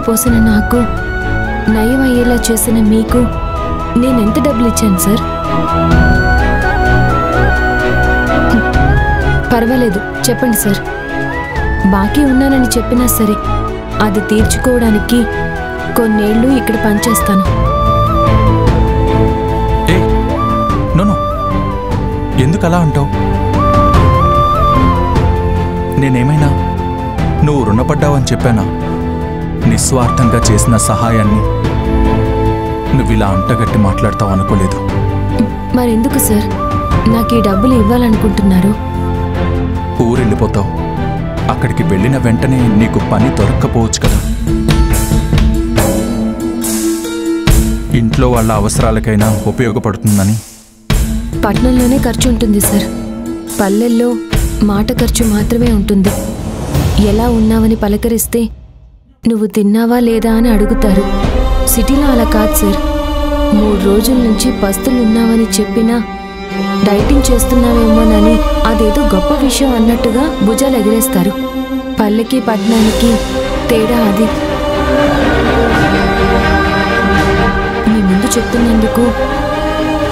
పోసిన నాకు నయం అయ్యేలా చేసిన మీకు నేనెంత డబ్బులు ఇచ్చాను సార్? పర్వాలేదు, చెప్పండి సార్. బాకీ ఉన్నానని చెప్పినా సరే అది తీర్చుకోవడానికి కొన్నేళ్ళు ఇక్కడ పనిచేస్తాను. ఎందుకు అలా అంటావు? నేనేమైనా నువ్వు రుణపడ్డావని చెప్పానా? నిస్వార్థంగా చేసిన సహాయాన్ని నువ్విలా అంటగట్టి మాట్లాడతావు అనుకోలేదు. మరెందుకు సార్ నాకు ఈ డబ్బులు ఇవ్వాలనుకుంటున్నారు? ఊరెళ్ళిపోతావు. అక్కడికి వెళ్ళిన వెంటనే నీకు పని దొరక్కపోవచ్చు కదా. ఇంట్లో వాళ్ళ అవసరాలకైనా ఉపయోగపడుతుందని. పట్నంలోనే ఖర్చు ఉంటుంది సార్. పల్లెల్లో మాట ఖర్చు మాత్రమే ఉంటుంది. ఎలా ఉన్నావని పలకరిస్తే నువ్వు తిన్నావా లేదా అని అడుగుతారు. సిటీలో అలా కాదు సార్. 3 రోజుల నుంచి పస్తులున్నావని చెప్పినా డైటింగ్ చేస్తున్నావేమోనని అదేదో గొప్ప విషయం అన్నట్టుగా భుజాలు ఎగిరేస్తారు. పల్లెకి పట్టణానికి తేడా అది. మీ ముందు చెప్తున్నందుకు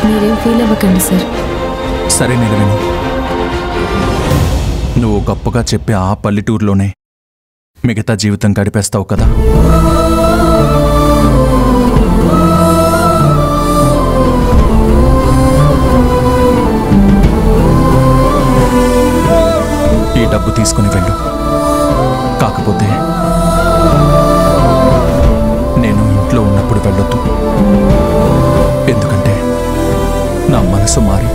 మీరేం ఫీల్ అవ్వకండి సార్. సరే నిలవేణి, నువ్వు గొప్పగా చెప్పే ఆ పల్లెటూరులోనే మిగతా జీవితం గడిపేస్తావు కదా. ఈ డబ్బు తీసుకుని వెళ్ళు. కాకపోతే నేను ఇంట్లో ఉన్నప్పుడు వెళ్ళొద్దు. ఎందుకంటే నా మనసు మారి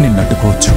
నిన్నట్టుకోవచ్చు.